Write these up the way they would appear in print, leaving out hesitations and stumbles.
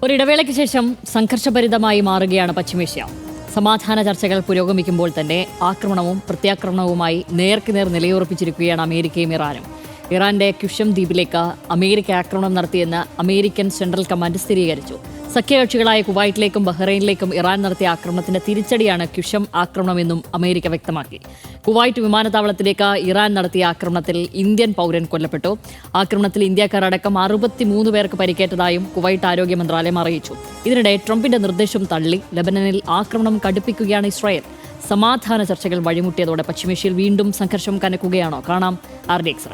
ഒരിടവേളയ്ക്ക് ശേഷം സംഘർഷഭരിതമായി മാറുകയാണ് പശ്ചിമേഷ്യ. സമാധാന ചർച്ചകൾ പുരോഗമിക്കുമ്പോൾ തന്നെ ആക്രമണവും പ്രത്യാക്രമണവുമായി നേർക്കുനേർ നിലയുറപ്പിച്ചിരിക്കുകയാണ് അമേരിക്കയും ഇറാനും. ഇറാന്റെ ക്യുഷം ദ്വീപിലേക്ക് അമേരിക്ക ആക്രമണം നടത്തിയെന്ന് അമേരിക്കൻ സെൻട്രൽ കമാൻഡ് സ്ഥിരീകരിച്ചു. സഖ്യകക്ഷികളായ കുവൈറ്റിലേക്കും ബഹ്റൈനിലേക്കും ഇറാൻ നടത്തിയ ആക്രമണത്തിന്റെ തിരിച്ചടിയാണ് ക്യുഷം ആക്രമണമെന്നും അമേരിക്ക വ്യക്തമാക്കി. കുവൈറ്റ് വിമാനത്താവളത്തിലേക്ക് ഇറാൻ നടത്തിയ ആക്രമണത്തിൽ ഇന്ത്യൻ പൗരൻ കൊല്ലപ്പെട്ടു. ആക്രമണത്തിൽ ഇന്ത്യക്കാരടക്കം 63 പേർക്ക് പരിക്കേറ്റതായും കുവൈറ്റ് ആരോഗ്യ മന്ത്രാലയം അറിയിച്ചു. ഇതിനിടെ ട്രംപിന്റെ നിർദ്ദേശം തള്ളി ലെബനനിൽ ആക്രമണം കടുപ്പിക്കുകയാണ് ഇസ്രായേൽ. സമാധാന ചർച്ചകൾ വഴിമുട്ടിയതോടെ പശ്ചിമേഷ്യയിൽ വീണ്ടും സംഘർഷം കനക്കുകയാണോ? കാണാം RDX.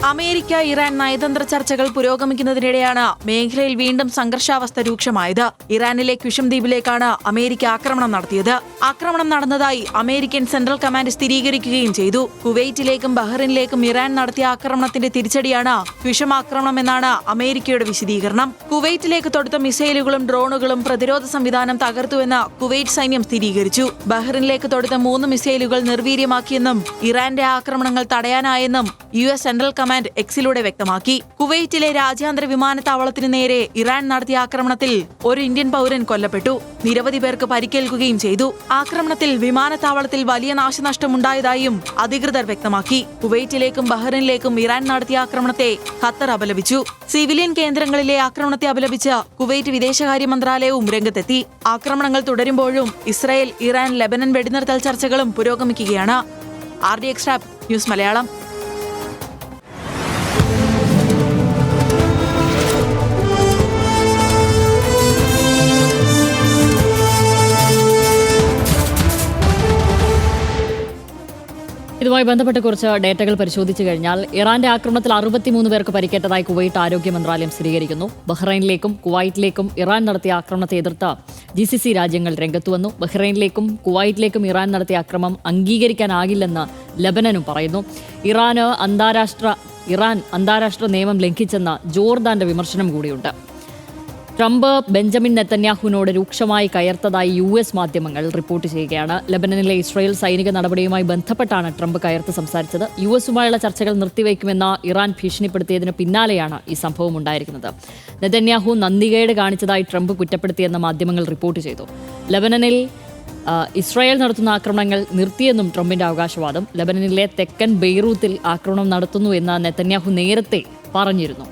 അമേരിക്ക ഇറാൻ നയതന്ത്ര ചർച്ചകൾ പുരോഗമിക്കുന്നതിനിടെയാണ് മേഖലയിൽ വീണ്ടും സംഘർഷാവസ്ഥ രൂക്ഷമായത്. ഇറാനിലെ ക്യുഷം ദ്വീപിലേക്കാണ് അമേരിക്ക ആക്രമണം നടത്തിയത്. ആക്രമണം നടന്നതായി അമേരിക്കൻ സെൻട്രൽ കമാൻഡ് സ്ഥിരീകരിക്കുകയും ചെയ്തു. കുവൈറ്റിലേക്കും ബഹ്റിനിലേക്കും ഇറാൻ നടത്തിയ ആക്രമണത്തിന്റെ തിരിച്ചടിയാണ് ക്യുഷം ആക്രമണം എന്നാണ് അമേരിക്കയുടെ വിശദീകരണം. കുവൈറ്റിലേക്ക് തൊടുത്ത മിസൈലുകളും ഡ്രോണുകളും പ്രതിരോധ സംവിധാനം തകർത്തുവെന്ന് കുവൈറ്റ് സൈന്യം സ്ഥിരീകരിച്ചു. ബഹ്റിനിലേക്ക് തൊടുത്ത 3 മിസൈലുകൾ നിർവീര്യമാക്കിയെന്നും ഇറാന്റെ ആക്രമണങ്ങൾ തടയാനായെന്നും US സെൻട്രൽ കമാൻഡ് എക്സിലൂടെ വ്യക്തമാക്കി. കുവൈറ്റിലെ രാജ്യാന്തര വിമാനത്താവളത്തിന് നേരെ ഇറാൻ നടത്തിയ ആക്രമണത്തിൽ ഒരു ഇന്ത്യൻ പൗരൻ കൊല്ലപ്പെട്ടു. നിരവധി പേർക്ക് പരിക്കേൽക്കുകയും ചെയ്തു. ആക്രമണത്തിൽ വിമാനത്താവളത്തിൽ വലിയ നാശനഷ്ടമുണ്ടായതായും അധികൃതർ വ്യക്തമാക്കി. കുവൈറ്റിലേക്കും ബഹ്റിനിലേക്കും ഇറാൻ നടത്തിയ ആക്രമണത്തെ ഖത്തർ അപലപിച്ചു. സിവിലിയൻ കേന്ദ്രങ്ങളിലെ ആക്രമണത്തെ അപലപിച്ച് കുവൈറ്റ് വിദേശകാര്യ മന്ത്രാലയവും രംഗത്തെത്തി. ആക്രമണങ്ങൾ തുടരുമ്പോഴും ഇസ്രായേൽ ഇറാൻ ലെബനൻ വെടിനിർത്തൽ ചർച്ചകളും പുരോഗമിക്കുകയാണ്. RDX news Malayalam. ഇതുമായി ബന്ധപ്പെട്ട് കുറച്ച് ഡേറ്റകൾ പരിശോധിച്ചു കഴിഞ്ഞാൽ ഇറാന്റെ ആക്രമണത്തിൽ 63 പേർക്ക് പരിക്കേറ്റതായി കുവൈറ്റ് ആരോഗ്യ മന്ത്രാലയം സ്ഥിരീകരിക്കുന്നു. ബഹ്റൈനിലേക്കും കുവൈറ്റിലേക്കും ഇറാൻ നടത്തിയ ആക്രമണത്തെ എതിർത്ത് GCC രാജ്യങ്ങൾ രംഗത്തുവന്നു. ബഹ്റൈനിലേക്കും കുവൈറ്റിലേക്കും ഇറാൻ നടത്തിയ ആക്രമണം അംഗീകരിക്കാനാകില്ലെന്ന് ലെബനനും പറയുന്നു. ഇറാൻ അന്താരാഷ്ട്ര നിയമം ലംഘിച്ചെന്ന ജോർദാന്റെ വിമർശനം കൂടിയുണ്ട്. ട്രംപ് ബെഞ്ചമിൻ നെതന്യാഹുവിനോട് രൂക്ഷമായി കയർത്തതായി US മാധ്യമങ്ങൾ റിപ്പോർട്ട് ചെയ്യുകയാണ്. ലെബനനിലെ ഇസ്രായേൽ സൈനിക നടപടിയുമായി ബന്ധപ്പെട്ടാണ് ട്രംപ് കയർത്ത് സംസാരിച്ചത്. US-ഉമായുള്ള ചർച്ചകൾ നിർത്തിവെക്കുമെന്ന് ഇറാൻ ഭീഷണിപ്പെടുത്തിയതിന് പിന്നാലെയാണ് ഈ സംഭവം ഉണ്ടായിരിക്കുന്നത്. നെതന്യാഹു നന്ദികേട് കാണിച്ചതായി ട്രംപ് കുറ്റപ്പെടുത്തിയെന്ന് മാധ്യമങ്ങൾ റിപ്പോർട്ട് ചെയ്തു. ലെബനനിൽ ഇസ്രായേൽ നടത്തുന്ന ആക്രമണങ്ങൾ നിർത്തിയെന്നും ട്രംപിന്റെ അവകാശവാദം. ലെബനനിലെ തെക്കൻ ബെയ്റൂത്തിൽ ആക്രമണം നടത്തുന്നു എന്ന് നെതന്യാഹു നേരത്തെ പറഞ്ഞിരുന്നു.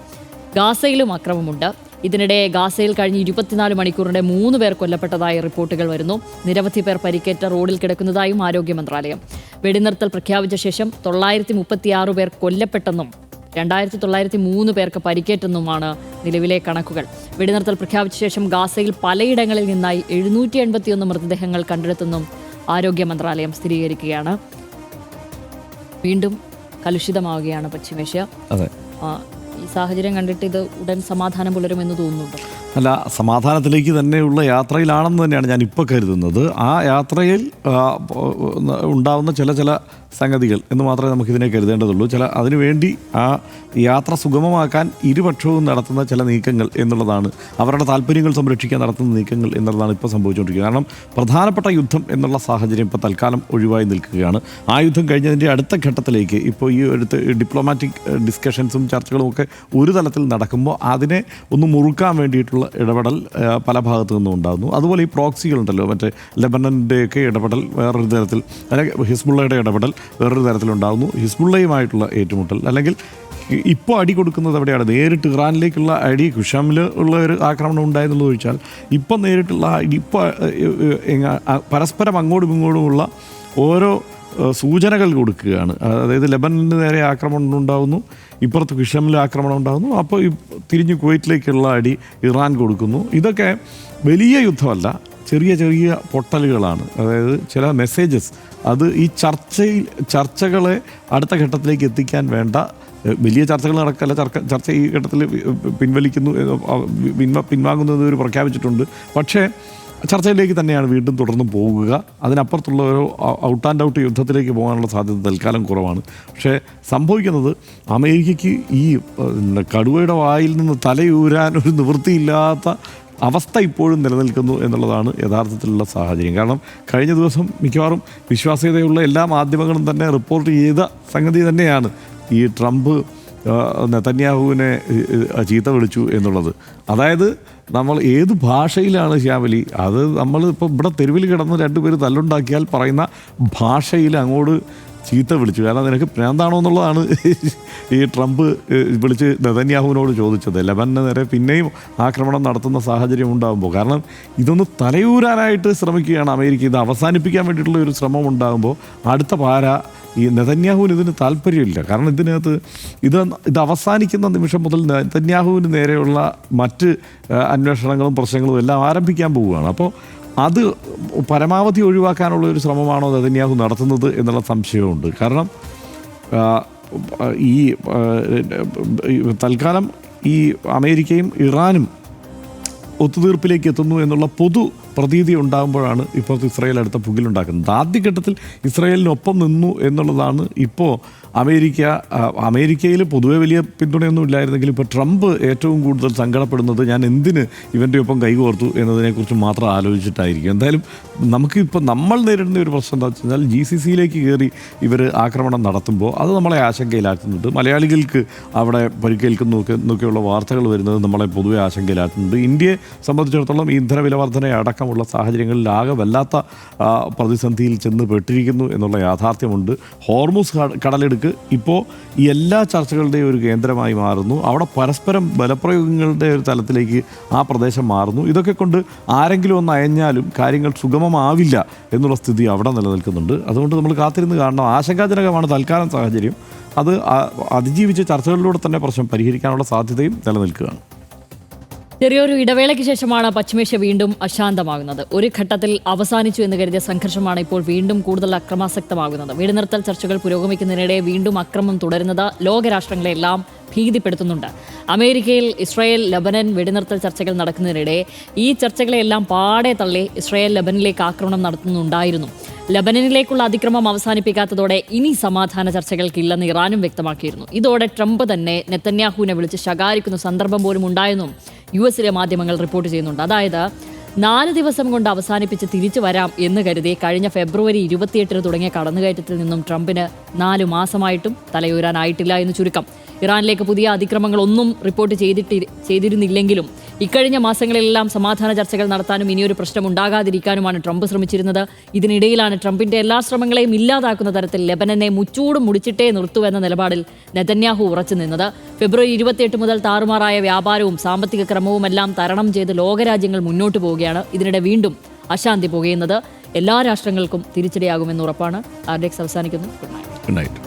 ഗാസയിലും ആക്രമണമുണ്ട്. ഇതിനിടെ ഗാസയിൽ കഴിഞ്ഞ 24 മണിക്കൂറിന്റെ 3 പേർ കൊല്ലപ്പെട്ടതായി റിപ്പോർട്ടുകൾ വരുന്നു. നിരവധി പേർ പരിക്കേറ്റ റോഡിൽ കിടക്കുന്നതായും ആരോഗ്യ മന്ത്രാലയം. വെടിനിർത്തൽ പ്രഖ്യാപിച്ച ശേഷം 936 പേർ കൊല്ലപ്പെട്ടെന്നും 2903 പേർക്ക് പരിക്കേറ്റെന്നുമാണ് നിലവിലെ കണക്കുകൾ. വെടിനിർത്തൽ പ്രഖ്യാപിച്ച ശേഷം ഗാസയിൽ പലയിടങ്ങളിൽ നിന്നായി 781 മൃതദേഹങ്ങൾ കണ്ടെടുത്തെന്നും ആരോഗ്യ മന്ത്രാലയം സ്ഥിരീകരിക്കുകയാണ്. വീണ്ടും കലുഷിതമാവുകയാണ് പശ്ചിമേഷ്യ. ഈ സാഹചര്യം കണ്ടിട്ട് ഇത് ഉടൻ സമാധാനം പുലരുമെന്ന് തോന്നുന്നുണ്ട്. അല്ല, സമാധാനത്തിലേക്ക് തന്നെയുള്ള യാത്രയിലാണെന്ന് തന്നെയാണ് ഞാൻ ഇപ്പോൾ കരുതുന്നത്. ആ യാത്രയിൽ ഉണ്ടാവുന്ന ചില സംഗതികൾ എന്ന് മാത്രമേ നമുക്കിതിനെ കരുതേണ്ടതുള്ളൂ. അതിനുവേണ്ടി ആ യാത്ര സുഗമമാക്കാൻ ഇരുപക്ഷവും നടത്തുന്ന ചില നീക്കങ്ങൾ എന്നുള്ളതാണ്, അവരുടെ താല്പര്യങ്ങൾ സംരക്ഷിക്കാൻ നടത്തുന്ന നീക്കങ്ങൾ എന്നുള്ളതാണ് ഇപ്പോൾ സംഭവിച്ചുകൊണ്ടിരിക്കുന്നത്. കാരണം പ്രധാനപ്പെട്ട യുദ്ധം എന്നുള്ള സാഹചര്യം ഇപ്പോൾ തൽക്കാലം ഒഴിവായി നിൽക്കുകയാണ്. ആ യുദ്ധം കഴിഞ്ഞതിൻ്റെ അടുത്ത ഘട്ടത്തിലേക്ക് ഇപ്പോൾ ഈ അടുത്ത് ഡിപ്ലോമാറ്റിക് ഡിസ്കഷൻസും ചർച്ചകളും ഒക്കെ ഒരു തലത്തിൽ നടക്കുമ്പോൾ അതിനെ ഒന്ന് മുറുക്കാൻ വേണ്ടിയിട്ടുള്ള ഇടപെടൽ പല ഭാഗത്തു നിന്നും ഉണ്ടാകുന്നു. അതുപോലെ ഈ പ്രോക്സികളുണ്ടല്ലോ, മറ്റേ ലെബനൻ്റെയൊക്കെ ഇടപെടൽ വേറൊരു തരത്തിൽ, അല്ലെങ്കിൽ ഹിസ്ബുള്ളയുടെ ഇടപെടൽ വേറൊരു തരത്തിലുണ്ടാകുന്നു. ഹിസ്ബുള്ളയുമായിട്ടുള്ള ഏറ്റുമുട്ടൽ, അല്ലെങ്കിൽ ഇപ്പോൾ അടി കൊടുക്കുന്നത് എവിടെയാണ്? നേരിട്ട് ഇറാനിലേക്കുള്ള അടി, കുഷമിൽ ഉള്ള ഒരു ആക്രമണം ഉണ്ടായെന്നുള്ളത് ചോദിച്ചാൽ ഇപ്പം നേരിട്ടുള്ള അടി, ഇപ്പോൾ പരസ്പരം അങ്ങോട്ടും ഇങ്ങോട്ടുമുള്ള ഓരോ സൂചനകൾ കൊടുക്കുകയാണ്. അതായത് ലെബനന് നേരെ ആക്രമണം ഉണ്ടാകുന്നു, ഇപ്പുറത്ത് കുഷമിൽ ആക്രമണം ഉണ്ടാകുന്നു, അപ്പോൾ തിരിഞ്ഞ് കുവൈറ്റിലേക്കുള്ള അടി ഇറാൻ കൊടുക്കുന്നു. ഇതൊക്കെ വലിയ യുദ്ധമല്ല, ചെറിയ പൊട്ടലുകളാണ്. അതായത് ചില മെസ്സേജസ്, അത് ഈ ചർച്ചകളെ അടുത്ത ഘട്ടത്തിലേക്ക് എത്തിക്കാൻ വേണ്ട വലിയ ചർച്ചകൾ നടക്കല്ല. ചർച്ച ഈ ഘട്ടത്തിൽ പിൻവാങ്ങുന്നു എന്നവർ പ്രഖ്യാപിച്ചിട്ടുണ്ട്. പക്ഷേ ചർച്ചയിലേക്ക് തന്നെയാണ് വീണ്ടും തുടർന്ന് പോകുക. അതിനപ്പുറത്തുള്ള ഒരു ഔട്ട് ആൻഡ് ഔട്ട് യുദ്ധത്തിലേക്ക് പോകാനുള്ള സാധ്യത തൽക്കാലം കുറവാണ്. പക്ഷേ സംഭവിക്കുന്നത് അമേരിക്കയ്ക്ക് ഈ കടുവയുടെ വായിൽ നിന്ന് തലയൂരാൻ ഒരു നിവൃത്തിയില്ലാത്ത അവസ്ഥ ഇപ്പോഴും നിലനിൽക്കുന്നു എന്നുള്ളതാണ് യഥാർത്ഥത്തിലുള്ള സാഹചര്യം. കാരണം കഴിഞ്ഞ ദിവസം മിക്കവാറും വിശ്വാസ്യതയുള്ള എല്ലാ മാധ്യമങ്ങളും തന്നെ റിപ്പോർട്ട് ചെയ്ത സംഗതി തന്നെയാണ് ഈ ട്രംപ് നെതന്യാഹുവിനെ ചീത്ത വിളിച്ചു എന്നുള്ളത്. അതായത് നമ്മൾ ഏത് ഭാഷയിലാണ് ശ്യാമലി, അത് നമ്മൾ ഇപ്പോൾ ഇവിടെ തെരുവിൽ കിടന്ന് രണ്ടുപേര് തല്ലുണ്ടാക്കിയാൽ പറയുന്ന ഭാഷയിൽ അങ്ങോട്ട് ചീത്ത വിളിച്ചു. കാരണം നിനക്ക് ഭ്രാന്താണോ എന്നുള്ളതാണ് ഈ ട്രംപ് വിളിച്ച് നെതന്യാഹുവിനോട് ചോദിച്ചത്. ലെബനന് നേരെ പിന്നെയും ആക്രമണം നടത്തുന്ന സാഹചര്യം ഉണ്ടാകുമ്പോൾ, കാരണം ഇതൊന്ന് തലയൂരാനായിട്ട് ശ്രമിക്കുകയാണ് അമേരിക്ക. ഇത് അവസാനിപ്പിക്കാൻ വേണ്ടിയിട്ടുള്ള ഒരു ശ്രമം ഉണ്ടാകുമ്പോൾ അടുത്ത പാര ഈ നെതന്യാഹുവിന് ഇതിന് താല്പര്യമില്ല. കാരണം ഇതിനകത്ത് ഇത് അവസാനിക്കുന്ന നിമിഷം മുതൽ നെതന്യാഹുവിന് നേരെയുള്ള മറ്റ് അന്വേഷണങ്ങളും പ്രശ്നങ്ങളും എല്ലാം ആരംഭിക്കാൻ പോവുകയാണ്. അപ്പോൾ അത് പരമാവധി ഒഴിവാക്കാനുള്ള ഒരു ശ്രമമാണോ നെതന്യാഹു നടത്തുന്നത് എന്നുള്ള സംശയമുണ്ട്. കാരണം ഈ തൽക്കാലം ഈ അമേരിക്കയും ഇറാനും ഒത്തുതീർപ്പിലേക്ക് എത്തുന്നു എന്നുള്ള പൊതു പ്രതീതി ഉണ്ടാകുമ്പോഴാണ് ഇപ്പോൾ ഇസ്രായേൽ അടുത്ത പുകിലുണ്ടാക്കുന്നത്. ആദ്യഘട്ടത്തിൽ ഇസ്രായേലിനൊപ്പം നിന്നു എന്നുള്ളതാണ് ഇപ്പോൾ അമേരിക്കയിൽ പൊതുവെ വലിയ പിന്തുണയൊന്നും ഇല്ലായിരുന്നെങ്കിലും ഇപ്പോൾ ട്രംപ് ഏറ്റവും കൂടുതൽ സങ്കടപ്പെടുന്നത് ഞാൻ എന്തിന് ഇവൻ്റെ ഒപ്പം കൈകോർത്തു എന്നതിനെക്കുറിച്ച് മാത്രം ആലോചിച്ചിട്ടായിരിക്കും. എന്തായാലും നമുക്കിപ്പോൾ നമ്മൾ നേരിടുന്ന ഒരു പ്രശ്നം എന്താ വെച്ചാൽ GCCയിലേക്ക് കയറി ഇവർ ആക്രമണം നടത്തുമ്പോൾ അത് നമ്മളെ ആശങ്കയിലാക്കുന്നുണ്ട്. മലയാളികൾക്ക് അവിടെ പരിക്കേൽക്കുന്നു എന്നൊക്കെയുള്ള വാർത്തകൾ വരുന്നത് നമ്മളെ പൊതുവെ ആശങ്കയിലാക്കുന്നുണ്ട്. ഇന്ത്യയെ സംബന്ധിച്ചിടത്തോളം ഇന്ധന വില വർധന അടക്കമുള്ള സാഹചര്യങ്ങളിൽ ആകെ വല്ലാത്ത പ്രതിസന്ധിയിൽ ചെന്ന് പെട്ടിരിക്കുന്നു എന്നുള്ള യാഥാർത്ഥ്യമുണ്ട്. ഹോർമുസ് കടലെടുക്ക് ഇപ്പോൾ ഈ എല്ലാ ചർച്ചകളുടെയും ഒരു കേന്ദ്രമായി മാറുന്നു. അവിടെ പരസ്പരം ബലപ്രയോഗങ്ങളുടെ ഒരു തലത്തിലേക്ക് ആ പ്രദേശം മാറുന്നു. ഇതൊക്കെ കൊണ്ട് ആരെങ്കിലും ഒന്ന് അയഞ്ഞാലും കാര്യങ്ങൾ സുഗമമാവില്ല എന്നുള്ള സ്ഥിതി അവിടെ നിലനിൽക്കുന്നുണ്ട്. അതുകൊണ്ട് നമ്മൾ കാത്തിരുന്ന് കാണണം. ആശങ്കാജനകമാണ് തൽക്കാലം സാഹചര്യം. അത് അതിജീവിച്ച ചർച്ചകളിലൂടെ തന്നെ പ്രശ്നം പരിഹരിക്കാനുള്ള സാധ്യതയും നിലനിൽക്കുകയാണ്. ചെറിയൊരു ഇടവേളയ്ക്ക് ശേഷമാണ് പശ്ചിമേഷ്യ വീണ്ടും അശാന്തമാകുന്നത്. ഒരു ഘട്ടത്തിൽ അവസാനിച്ചു എന്ന് കരുതിയ സംഘർഷമാണ് ഇപ്പോൾ വീണ്ടും കൂടുതൽ അക്രമാസക്തമാകുന്നത്. വെടിനിർത്തൽ ചർച്ചകൾ പുരോഗമിക്കുന്നതിനിടെ വീണ്ടും അക്രമം തുടരുന്നത് ലോകരാഷ്ട്രങ്ങളെല്ലാം ഭീതിപ്പെടുത്തുന്നുണ്ട്. അമേരിക്കയിൽ ഇസ്രായേൽ ലബനൻ വെടിനിർത്തൽ ചർച്ചകൾ നടക്കുന്നതിനിടെ ഈ ചർച്ചകളെല്ലാം പാടെ തള്ളി ഇസ്രായേൽ ലബനിലേക്ക് ആക്രമണം നടത്തുന്നുണ്ടായിരുന്നു. ലബനനിലേക്കുള്ള അതിക്രമം അവസാനിപ്പിക്കാത്തതോടെ ഇനി സമാധാന ചർച്ചകൾക്കില്ലെന്ന് ഇറാനും വ്യക്തമാക്കിയിരുന്നു. ഇതോടെ ട്രംപ് തന്നെ നെതന്യാഹുവിനെ വിളിച്ച് ശകാരിക്കുന്ന സന്ദർഭം പോലും ഉണ്ടായെന്നും US-ലെ മാധ്യമങ്ങൾ റിപ്പോർട്ട് ചെയ്യുന്നുണ്ട്. അതായത് 4 ദിവസം കൊണ്ട് അവസാനിപ്പിച്ച് തിരിച്ചു വരാം എന്ന് കരുതി കഴിഞ്ഞ ഫെബ്രുവരി 28 തുടങ്ങിയ കടന്നുകയറ്റത്തിൽ നിന്നും ട്രംപിന് 4 മാസമായിട്ടും തലയൂരാനായിട്ടില്ല എന്ന് ചുരുക്കം. ഇറാനിലേക്ക് പുതിയ അതിക്രമങ്ങളൊന്നും റിപ്പോർട്ട് ചെയ്തിരുന്നില്ലെങ്കിലും ഇക്കഴിഞ്ഞ മാസങ്ങളിലെല്ലാം സമാധാന ചർച്ചകൾ നടത്താനും ഇനിയൊരു പ്രശ്നം ഉണ്ടാകാതിരിക്കാനുമാണ് ട്രംപ് ശ്രമിച്ചിരുന്നത്. ഇതിനിടയിലാണ് ട്രംപിന്റെ എല്ലാ ശ്രമങ്ങളെയും ഇല്ലാതാക്കുന്ന തരത്തിൽ ലെബനനെ മുച്ചൂടും മുടിച്ചിട്ടേ നിർത്തൂ എന്ന നിലപാടിൽ നെതന്യാഹു ഉറച്ചു നിന്നത്. ഫെബ്രുവരി 28 മുതൽ താറുമാറായ വ്യാപാരവും സാമ്പത്തിക ക്രമവുമെല്ലാം തരണം ചെയ്ത് ലോകരാജ്യങ്ങൾ മുന്നോട്ട് പോവുകയാണ്. ഇതിനിടെ വീണ്ടും അശാന്തി പുകയുന്നത് എല്ലാ രാഷ്ട്രങ്ങൾക്കും തിരിച്ചടിയാകുമെന്ന് ഉറപ്പാണ്. RDX അവസാനിക്കുന്നു. Good night.